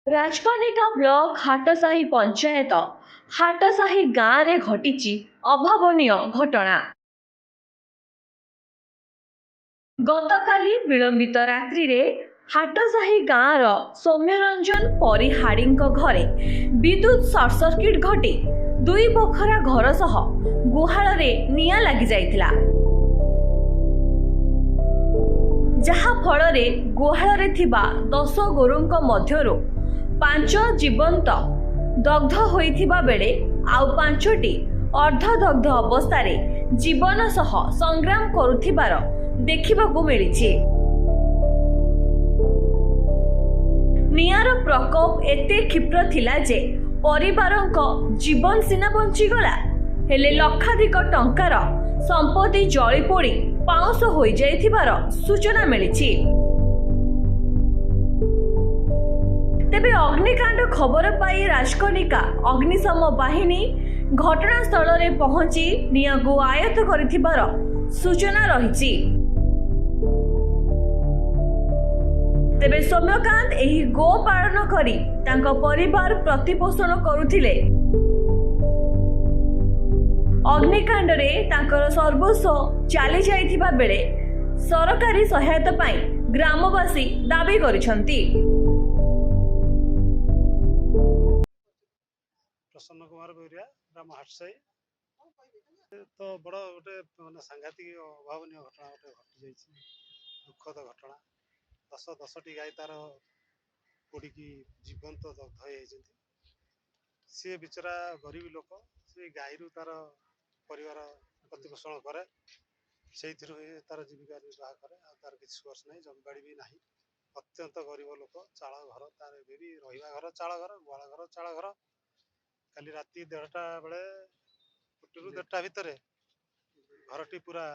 Rajkanika block Hatasahi panchayat Hatasahi ଗାଁରେ ଘଟିଛି ଅଭାବନୀୟ ଘଟଣା। ଗତକାଲି ବିଳମ୍ବିତ ରାତ୍ରିରେ ହାଟସାହି ଗାଁର ସୌମ୍ୟରଞ୍ଜନ ପରିହାଡ଼ିଙ୍କ ଘରେ ବିଦ୍ୟୁତ ସର୍ଟସର୍କିଟ ଘଟି 2 ବଖରା ଘର ସହ ଗୁହାଳରେ ନିଆଁ ଲାଗିଯାଇଥିଲା, ଯାହା ଫଳରେ ଗୁହାଳରେ ଥିବା 10 ଗୋରୁଙ୍କ ମଧ୍ୟରୁ 5 ଜୀବନ୍ତ ଦଗ୍ଧ ହୋଇଥିବା ବେଳେ ଆଉ 5ଟି ଅର୍ଦ୍ଧଦଗ୍ଧ ଅବସ୍ଥାରେ ଜୀବନ ସହ ସଂଗ୍ରାମ କରୁଥିବାର ଦେଖିବାକୁ ମିଳିଛି। ନିଆଁର ପ୍ରକୋପ ଏତେ କ୍ଷିପ୍ର ଥିଲା ଯେ ପରିବାରଙ୍କ ଜୀବନ ସିନା ବଞ୍ଚିଗଲା, ହେଲେ ଲକ୍ଷାଧିକ ଟଙ୍କାର ସମ୍ପତ୍ତି ଜଳି ପୋଡ଼ି ପାଉଁଶ ହୋଇଯାଇଥିବାର ସୂଚନା ମିଳିଛି। ତେବେ ଅଗ୍ନିକାଣ୍ଡ ଖବର ପାଇ ରାଜକନିକା ଅଗ୍ନିଶମ ବାହିନୀ ଘଟଣାସ୍ଥଳରେ ପହଞ୍ଚି ନିଆଁକୁ ଆୟତ୍ତ କରିଥିବାର ସୂଚନା ରହିଛି। ତେବେ ସୌମ୍ୟକାନ୍ତ ଏହି ଗୋ ପାଳନ କରି ତାଙ୍କ ପରିବାର ପ୍ରତିପୋଷଣ କରୁଥିଲେ। ଅଗ୍ନିକାଣ୍ଡରେ ତାଙ୍କର ସର୍ବସ୍ୱ ଚାଲି ଯାଇଥିବା ବେଳେ ସରକାରୀ ସହାୟତା ପାଇଁ ଗ୍ରାମବାସୀ ଦାବି କରିଛନ୍ତି। प्रसन्न कुमार गौरिया ग्राम हाटसाई तो बड़ गोटे मानने सांघातिक अभावन घटना गोटे घटी जाइए, दुखद घटना। 10टी गाय तार पोड़ी जीवंत दग्ध हो सी बिचरा गरीब लोक से गाई तार परिवार प्रतिपोषण करे से तार जीविका निर्वाह करे तार किसी सोर्स ना जमीबाड़ी भी ना। अत्यंत गरीब लोक चाल घर तार भी रहा घर चाल घर गुआल घर चाल घर काली राति 1:30 बेले 1 ରୁ 1:30 भितर घरटी पूरा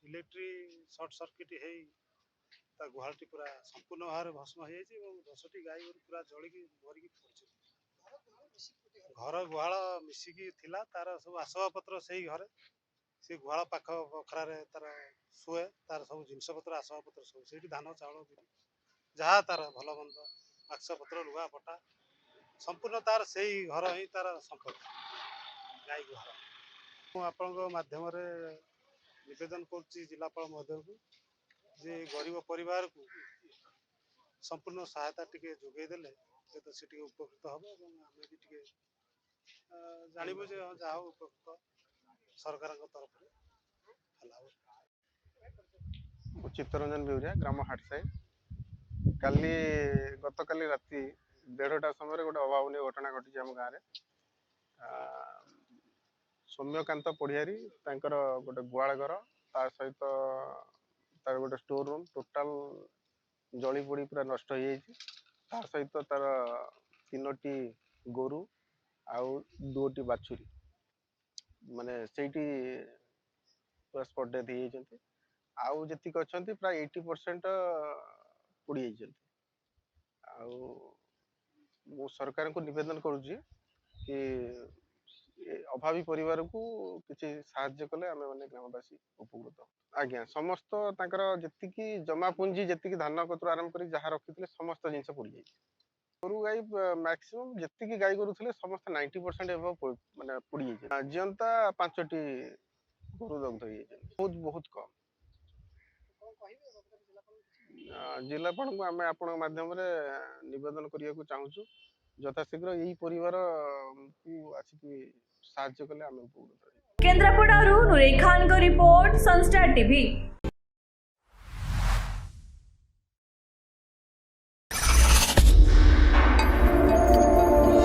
इलेक्ट्रिक सर्ट सर्किट हो गुहाटी पूरा संपूर्ण भाव में भस्म हो 10टी गाई गोरु पूरा जलिकी मरिकी पड़े। घर गुहाल मिसिकी थिला तार सब आसबाबपत्र से घरे से गुहाल पाख बखरार तार शुए तार सब जिनपतर आसबाबपत्र सब से धान चाउल जहाँ तार भल मंद बाक्सपत्र लुगा पटा संपूर्ण तार से ही घर ही तार संपत्ति गाई गुहाल। आपण माध्यम निवेदन कर जिलापाल महोदय को जे गरीब परिवार को संपूर्ण सहायता टिके जोगेदेले तो सी उपकृत हम आम भी जानबू जे जहाँ उपकृत सरकार तरफ चित्तरंजन बेउरिया ग्राम हाटसाई काली गतकाली राति 1:30 समय गोटे अभावन घटना घटी आम गाँव सौम्यकांत पढ़ियारी गोटे गुआल घर तार सहित तार गोटे स्टोर रूम टोटाल जली पोड़ी पूरा नष्ट हो तार सहित तार 3टी गोरु आउ 2टी बाछुरी माने सेठी पूरा स्पॉट डेथ हो आउ जी अच्छा प्राय 80% पोड़ी मु सरकार को निवेदन करुच्ची कि अभावी परिवार को किसी साहाय्य कले आम मैंने ग्रामवासी उपकृत। आज्ञा समस्त जी जमा पुंजी जी धान कतु आरंभ कर जहाँ रखी समस्त जिन पोड़ जाए गोरु गाई मैक्सिमम जी गाई गोरु थे समस्त 90% एवं माने पोड़ जाए जीवंता 5टी गोरु दग्ध हो बहुत बहुत कम। जिलापाल को आम आपण माध्यम निवेदन करने चाहूँ यथाशीघ्र यही परिवार को आसिक साहाय्य कले आम उपकृत। केन्द्रापड़ारू नुरेई खान को रिपोर्ट सनस्टार टीवी।